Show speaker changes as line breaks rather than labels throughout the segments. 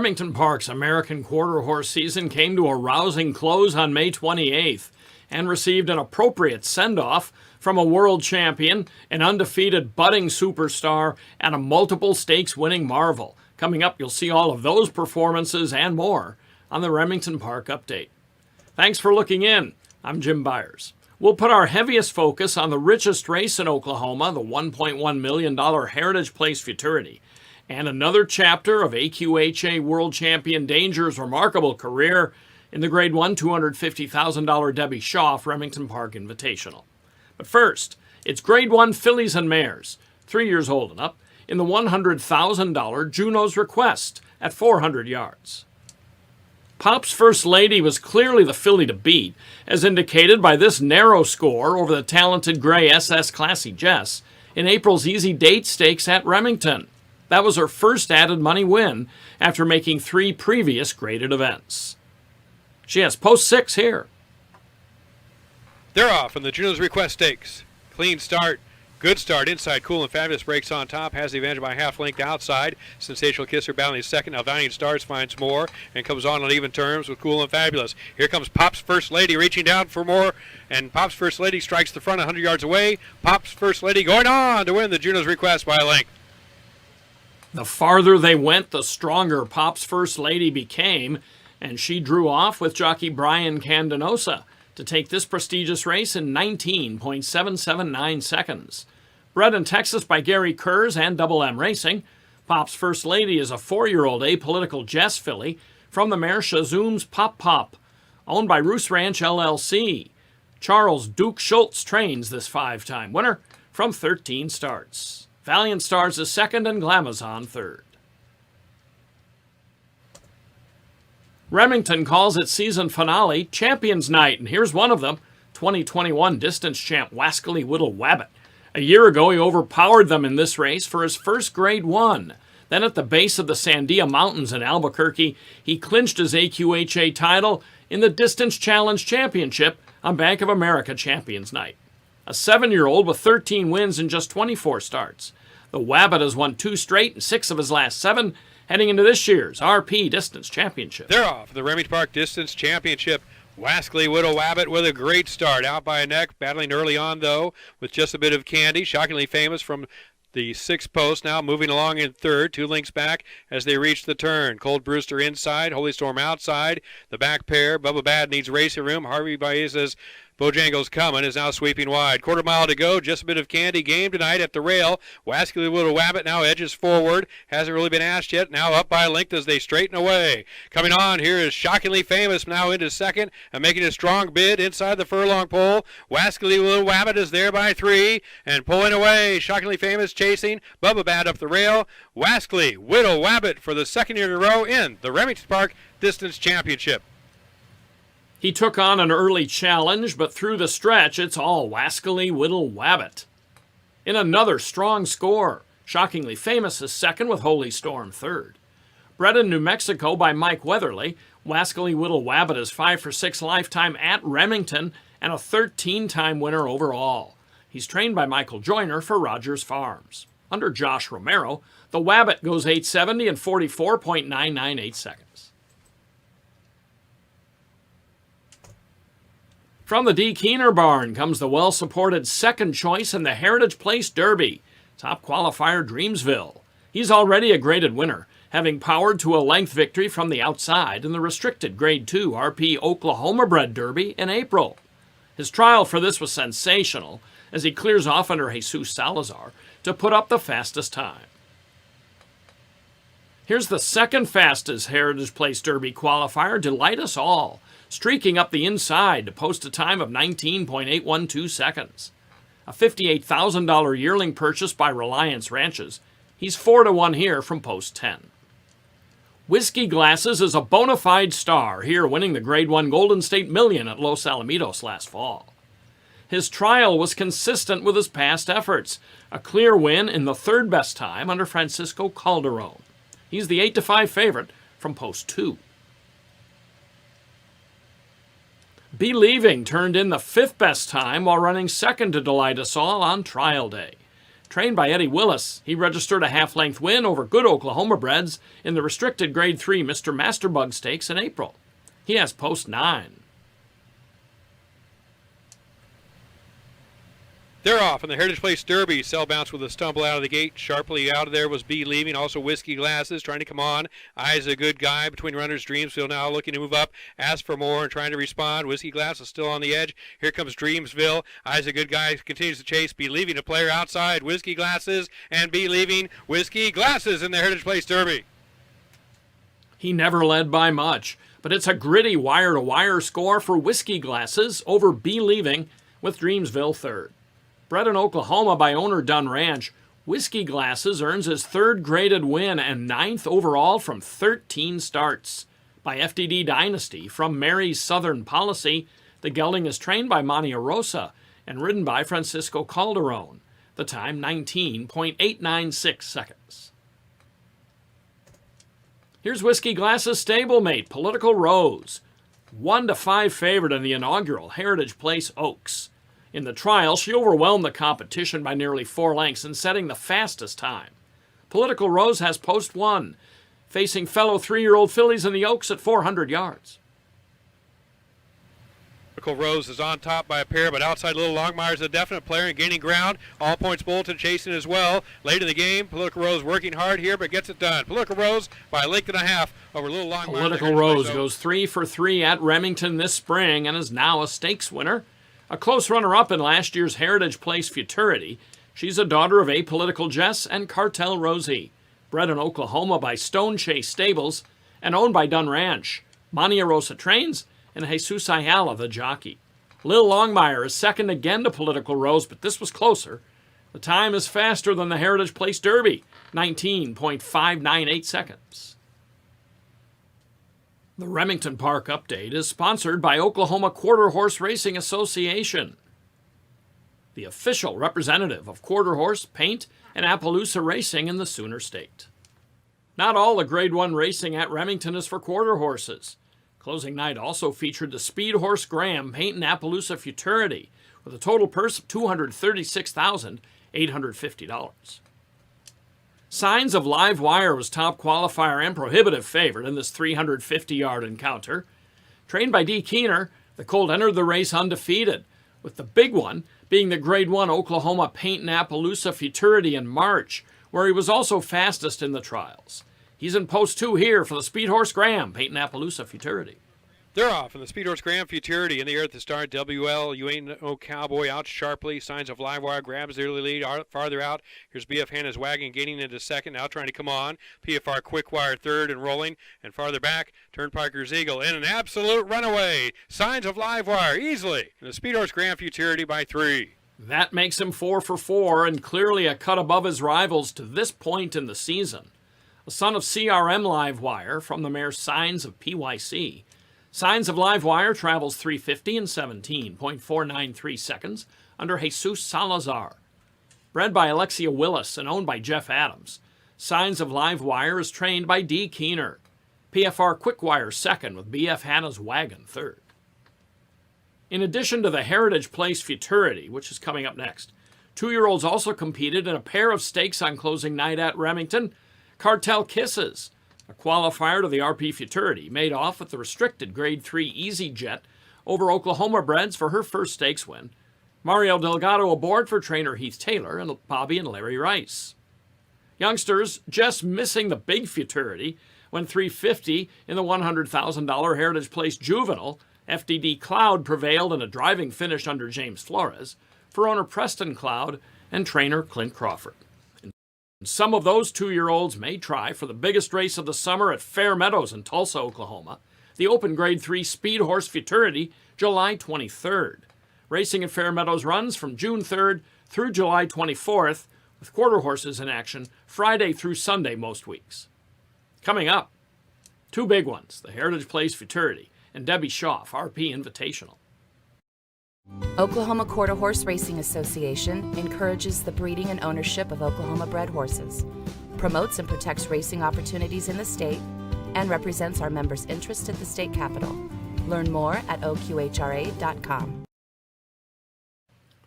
Remington Park's American Quarter Horse season came to a rousing close on May 28th and received an appropriate send-off from a world champion, an undefeated budding superstar, and a multiple stakes winning marvel. Coming up, you'll see all of those performances and more on the Remington Park Update. Thanks for looking in. I'm Jim Byers. We'll put our heaviest focus on the richest race in Oklahoma, the $1.1 million Heritage Place Futurity, and another chapter of AQHA World Champion Danger's remarkable career in the Grade 1 $250,000 Debbie Schauf Remington Park Invitational. But first, it's Grade 1 fillies and mares, 3 years old and up, in the $100,000 Juno's Request at 400 yards. Pop's First Lady was clearly the filly to beat, as indicated by this narrow score over the talented gray SS Classy Jess in April's Easy Date Stakes at Remington. That was her first added money win after making 3 previous graded events. She has post 6 here.
They're off in the Juno's Request Stakes. Clean start. Good start inside. Cool and Fabulous breaks on top. Has the advantage by half length outside. Sensational Kisser battling second. Now Valiant Stars finds more and comes on even terms with Cool and Fabulous. Here comes Pop's First Lady reaching down for more. And Pop's First Lady strikes the front 100 yards away. Pop's First Lady going on to win the Juno's Request by a length.
The farther they went, the stronger Pop's First Lady became, and she drew off with jockey Brian Candenosa to take this prestigious race in 19.779 seconds. Bred in Texas by Gary Kurz and Double M Racing, Pop's First Lady is a 4-year-old apolitical Jess filly from the mare Shazoom's Pop Pop, owned by Roos Ranch LLC. Charles Duke Schultz trains this 5-time winner from 13 starts. Valiant Stars is second and Glamazon third. Remington calls its season finale Champions Night, and here's one of them, 2021 distance champ Wascally Whittle Wabbit. A year ago, he overpowered them in this race for his first Grade 1. Then at the base of the Sandia Mountains in Albuquerque, he clinched his AQHA title in the Distance Challenge Championship on Bank of America Champions Night. A 7-year-old with 13 wins in just 24 starts. The Wabbit has won 2 straight and 6 of his last 7, heading into this year's RP Distance Championship.
They're off the Remington Park Distance Championship. Wascally Whittle Wabbit with a great start. Out by a neck, battling early on, though, with just a bit of candy. Shockingly famous from the 6th post, now moving along in third, 2 lengths back as they reach the turn. Cold Brewster inside, Holy Storm outside. The back pair, Bubba Bad needs racing room. Harvey Baez's Bojangles Coming is now sweeping wide. Quarter mile to go, just a bit of candy game tonight at the rail. Wascally Whittle Wabbit now edges forward. Hasn't really been asked yet. Now up by a length as they straighten away. Coming on here is Shockingly Famous now into second and making a strong bid inside the furlong pole. Wascally Whittle Wabbit is there by 3 and pulling away. Shockingly Famous chasing. Bubba Bad up the rail. Wascally Whittle Wabbit for the 2nd year in a row in the Remington Park Distance Championship.
He took on an early challenge, but through the stretch, it's all Wascally Whittle Wabbit. In another strong score, Shockingly Famous is second with Holy Storm third. Bred in New Mexico by Mike Weatherly, Wascally Whittle Wabbit is 5 for 6 lifetime at Remington and a 13-time winner overall. He's trained by Michael Joyner for Rogers Farms. Under Josh Romero, the Wabbit goes 870 in 44.998 seconds. From the D. Keener barn comes the well-supported second choice in the Heritage Place Derby, top qualifier Dreamsville. He's already a graded winner, having powered to a length victory from the outside in the restricted Grade 2 RP Oklahoma Bred Derby in April. His trial for this was sensational, as he clears off under Jesus Salazar to put up the fastest time. Here's the second fastest Heritage Place Derby qualifier, Delight Us All, streaking up the inside to post a time of 19.812 seconds. A $58,000 yearling purchase by Reliance Ranches. He's 4-1 here from post 10. Whiskey Glasses is a bona fide star here, winning the Grade 1 Golden State Million at Los Alamitos last fall. His trial was consistent with his past efforts, a clear win in the 3rd best time under Francisco Calderon. He's the 8-5 favorite from post 2. Believing turned in the 5th best time while running second to Delight Us All on trial day. Trained by Eddie Willis, he registered a half-length win over good Oklahoma breds in the restricted Grade 3 Mr. Masterbug Stakes in April. He has post 9.
They're off in the Heritage Place Derby. Cell bounce with a stumble out of the gate. Sharply out of there was B leaving. Also Whiskey Glasses trying to come on. Eyes a good guy between runners. Dreamsville now looking to move up. Ask for more and trying to respond. Whiskey Glasses still on the edge. Here comes Dreamsville. Eyes a good guy continues to chase. B leaving a player outside. Whiskey Glasses and B leaving. Whiskey Glasses in the Heritage Place Derby.
He never led by much, but it's a gritty wire-to-wire score for Whiskey Glasses over B leaving with Dreamsville third. Bred in Oklahoma by owner Dunn Ranch, Whiskey Glasses earns his third graded win and 9th overall from 13 starts. By FDD Dynasty from Mary's Southern Policy, the gelding is trained by Monte and ridden by Francisco Calderon. The time 19.896 seconds. Here's Whiskey Glasses stablemate, Political Rose. 1-5 favorite in the inaugural Heritage Place Oaks. In the trial, she overwhelmed the competition by nearly 4 lengths and setting the fastest time. Political Rose has post 1, facing fellow 3-year-old fillies in the Oaks at 400 yards.
Political Rose is on top by a pair, but outside Little Longmire is a definite player and gaining ground. All Points Bulletin chasing as well. Late in the game, Political Rose working hard here, but gets it done. Political Rose by a length and a half over Little Longmire.
Political Rose goes 3 for 3 at Remington this spring and is now a stakes winner. A close runner-up in last year's Heritage Place Futurity, she's a daughter of Apolitical Jess and Cartel Rosie. Bred in Oklahoma by Stone Chase Stables and owned by Dunn Ranch. Mania Rosa trains and Jesus Ayala the jockey. Lil Longmire is second again to Political Rose, but this was closer. The time is faster than the Heritage Place Derby, 19.598 seconds. The Remington Park Update is sponsored by Oklahoma Quarter Horse Racing Association, the official representative of quarter horse, paint, and appaloosa racing in the Sooner State. Not all the Grade 1 racing at Remington is for quarter horses. Closing night also featured the Speed Horse Graham Paint and Appaloosa Futurity with a total purse of $236,850. Signs of Live Wire was top qualifier and prohibitive favorite in this 350-yard encounter. Trained by D. Keener, the colt entered the race undefeated, with the big one being the Grade 1 Oklahoma Paint and Appaloosa Futurity in March, where he was also fastest in the trials. He's in post 2 here for the Speed Horse Graham Paint and Appaloosa Futurity.
They're off in the Speed Horse Graham Futurity in the air at the start. WL, You Ain't No Cowboy out sharply. Signs of Live Wire grabs the early lead. Farther out, here's BF Hannah's Wagon gaining into second, now trying to come on. PFR Quick Wire third and rolling. And farther back, Turnpike's Eagle in an absolute runaway. Signs of Live Wire easily in the Speed Horse Graham Futurity by 3.
That makes him 4 for 4 and clearly a cut above his rivals to this point in the season. A son of CRM Live Wire from the mare Signs of PYC. Signs of Live Wire travels 350 in 17.493 seconds under Jesus Salazar. Bred by Alexia Willis and owned by Jeff Adams, Signs of Live Wire is trained by D. Keener. PFR Quick Wire second with BF Hannah's Wagon third. In addition to the Heritage Place Futurity, which is coming up next, 2-year-olds also competed in a pair of stakes on closing night at Remington. Cartel Kisses, a qualifier to the RP Futurity, made off with the restricted Grade 3 Easy Jet over Oklahoma breds for her first stakes win. Mario Delgado aboard for trainer Heath Taylor and Bobby and Larry Rice. Youngsters just missing the big Futurity when 350 in the $100,000 Heritage Place Juvenile, FDD Cloud prevailed in a driving finish under James Flores for owner Preston Cloud and trainer Clint Crawford. Some of those 2-year-olds may try for the biggest race of the summer at Fair Meadows in Tulsa, Oklahoma, the Open Grade 3 Speed Horse Futurity, July 23rd. Racing at Fair Meadows runs from June 3rd through July 24th, with quarter horses in action Friday through Sunday most weeks. Coming up, 2 big ones, the Heritage Place Futurity and Debbie Schauf, RP Invitational.
Oklahoma Quarter Horse Racing Association encourages the breeding and ownership of Oklahoma-bred horses, promotes and protects racing opportunities in the state, and represents our members' interests at the state capitol. Learn more at oqhra.com.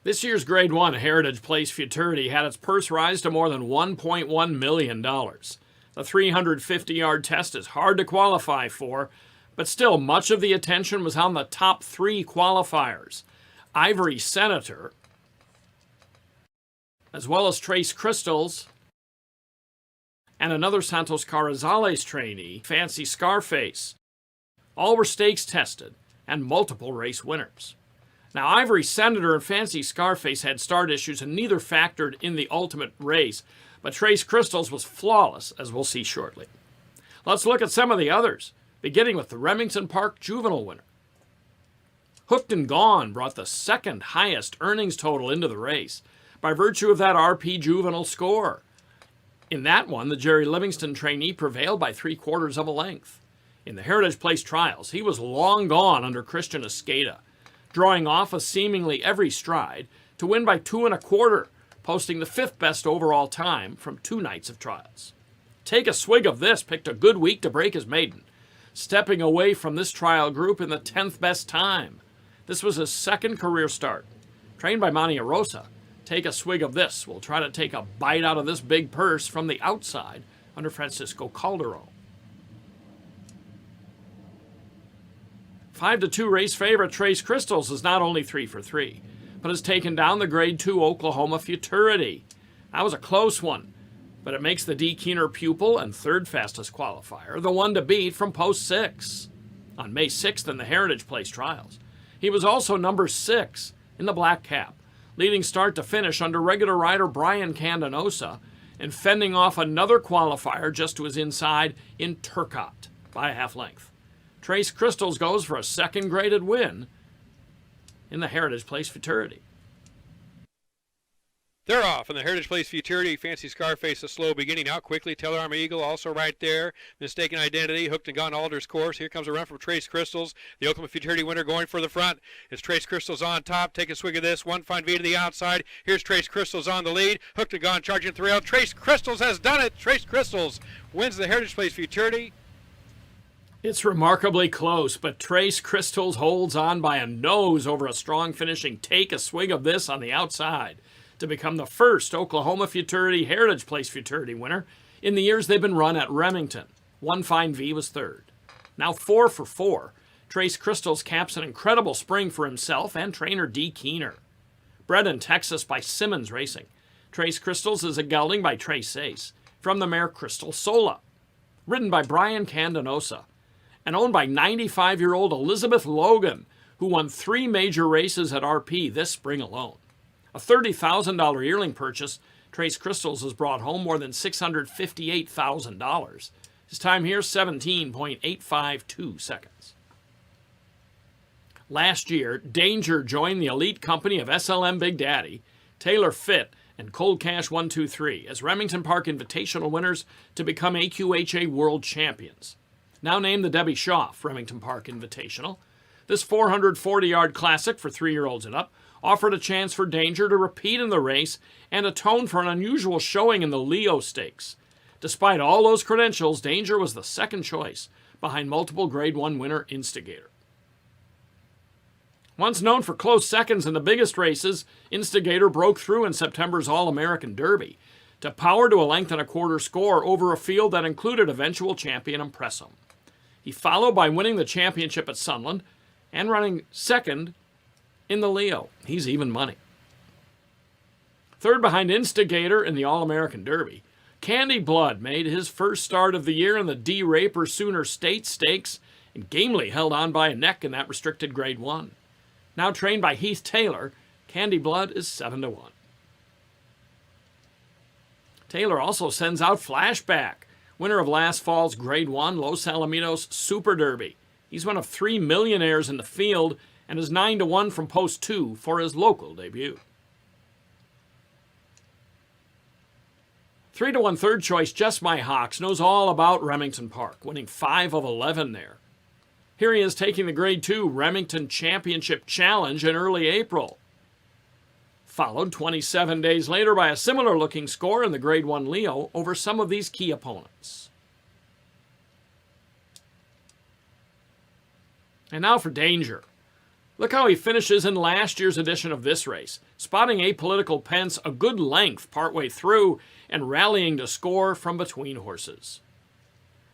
This year's Grade 1 Heritage Place Futurity had its purse rise to more than $1.1 million. The 350-yard test is hard to qualify for, but still much of the attention was on the top 3 qualifiers. Ivory Senator, as well as Trace Crystals, and another Santos Carrizales trainee, Fancy Scarface. All were stakes tested and multiple race winners. Now, Ivory Senator and Fancy Scarface had start issues and neither factored in the ultimate race, but Trace Crystals was flawless, as we'll see shortly. Let's look at some of the others, beginning with the Remington Park Juvenile winner. Hooked and Gone brought the second highest earnings total into the race by virtue of that RP Juvenile score. In that one, the Jerry Livingston trainee prevailed by 3/4 of a length. In the Heritage Place trials, he was long gone under Christian Escada, drawing off a seemingly every stride to win by 2 1/4, posting the 5th best overall time from 2 nights of trials. Take a Swig of This picked a good week to break his maiden, stepping away from this trial group in the 10th best time. This was his second career start. Trained by Monte Rosa, Take a Swig of This will try to take a bite out of this big purse from the outside under Francisco Calderon. 5-2 race favorite Trace Crystals is not only 3 for 3, but has taken down the Grade 2 Oklahoma Futurity. That was a close one, but it makes the D. Keener pupil and 3rd fastest qualifier the one to beat from post 6. On May 6th in the Heritage Place trials, he was also number 6 in the black cap, leading start to finish under regular rider Brian Candanosa and fending off another qualifier just to his inside in Turcotte by a half length. Trace Crystals goes for a 2nd graded win in the Heritage Place Futurity.
They're off in the Heritage Place Futurity. Fancy Scarface, a slow beginning. Out quickly. Telearm Eagle also right there. Mistaken Identity. Hooked and Gone Alder's course. Here comes a run from Trace Crystals. The Oklahoma Futurity winner going for the front. It's Trace Crystals on top. Take a Swig of This. One fine V to the outside. Here's Trace Crystals on the lead. Hooked and Gone charging 3 out. Trace Crystals has done it. Trace Crystals wins the Heritage Place Futurity.
It's remarkably close, but Trace Crystals holds on by a nose over a strong finishing Take a Swig of This on the outside to become the first Oklahoma Futurity Heritage Place Futurity winner in the years they've been run at Remington. One fine V was 3rd. Now 4 for 4, Trace Crystals caps an incredible spring for himself and trainer D. Keener. Bred in Texas by Simmons Racing, Trace Crystals is a gelding by Trace Ace from the mare Crystal Sola. Ridden by Brian Candanosa and owned by 95-year-old Elizabeth Logan, who won 3 major races at RP this spring alone. A $30,000 yearling purchase, Trace Crystals has brought home more than $658,000. His time here, 17.852 seconds. Last year, Danger joined the elite company of SLM Big Daddy, Taylor Fitt, and Cold Cash 123 as Remington Park Invitational winners to become AQHA World Champions. Now named the Debbie Schauf Remington Park Invitational, this 440-yard classic for 3-year-olds and up offered a chance for Danger to repeat in the race and atone for an unusual showing in the Leo Stakes. Despite all those credentials, Danger was the 2nd choice behind multiple Grade 1 winner Instigator. Once known for close seconds in the biggest races, Instigator broke through in September's All-American Derby to power to a 1.25 score over a field that included eventual champion Impressum. He followed by winning the championship at Sunland and running 2nd in the Leo. He's even money. 3rd behind Instigator in the All-American Derby, Candy Blood made his first start of the year in the D. Raper Sooner State Stakes and gamely held on by a neck in that restricted Grade 1. Now trained by Heath Taylor, Candy Blood is 7-1. Taylor also sends out Flashback, winner of last fall's Grade 1 Los Alamitos Super Derby. He's one of 3 millionaires in the field and is 9-1 from post 2 for his local debut. 3-1 third choice Just My Hawks knows all about Remington Park, winning 5 of 11 there. Here he is taking the Grade 2 Remington Championship Challenge in early April. Followed 27 days later by a similar looking score in the Grade 1 Leo over some of these key opponents. And now for Danger. Look how he finishes in last year's edition of this race, spotting apolitical Pence a good length partway through and rallying to score from between horses.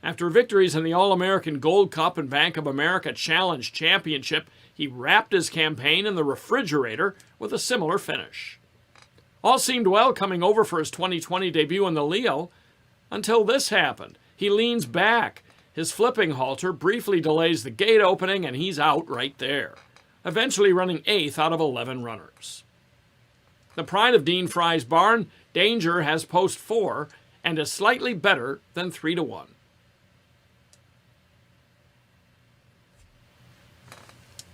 After victories in the All-American Gold Cup and Bank of America Challenge Championship, he wrapped his campaign in the refrigerator with a similar finish. All seemed well coming over for his 2020 debut in the Leo, until this happened. He leans back. His flipping halter briefly delays the gate opening, and he's out right there, eventually running 8th out of 11 runners. The pride of Dean Fry's barn, Danger, has post 4 and is slightly better than 3-1.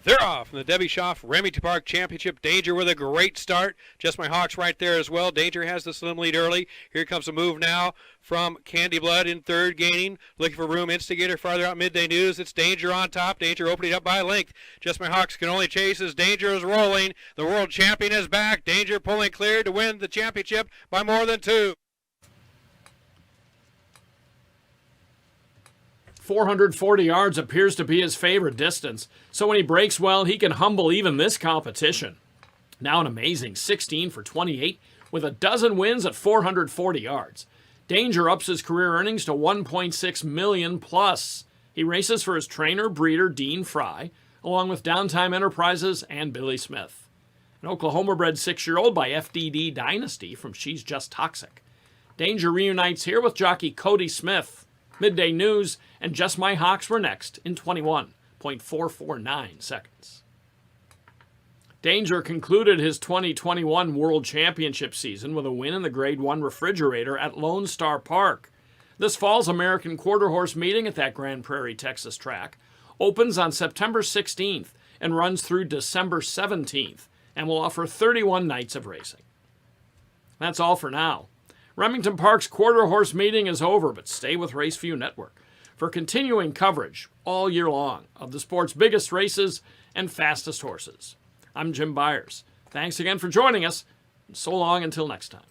They're off from the Debbie Schauf Remington Park Championship. Danger with a great start. Just My Hawks right there as well. Danger has the slim lead early. Here comes a move now from Candy Blood in third, gaining. Looking for room. Instigator farther out. Midday News. It's Danger on top. Danger opening up by a length. Just My Hawks can only chase as Danger is rolling. The world champion is back. Danger pulling clear to win the championship by more than 2.
440 yards appears to be his favorite distance, so when he breaks well, he can humble even this competition. Now an amazing 16 for 28 with a dozen wins at 440 yards. Danger ups his career earnings to $1.6 million plus. He races for his trainer, breeder, Dean Fry, along with Downtime Enterprises and Billy Smith. An Oklahoma-bred 6-year-old by FDD Dynasty from She's Just Toxic. Danger reunites here with jockey Cody Smith. Midday News and Just My Hawks were next in 21.449 seconds. Danger concluded his 2021 World Championship season with a win in the Grade 1 Refrigerator at Lone Star Park. This fall's American Quarter Horse meeting at that Grand Prairie, Texas track opens on September 16th and runs through December 17th and will offer 31 nights of racing. That's all for now. Remington Park's Quarter Horse meeting is over, but stay with RaceView Network for continuing coverage all year long of the sport's biggest races and fastest horses. I'm Jim Byers. Thanks again for joining us, and so long until next time.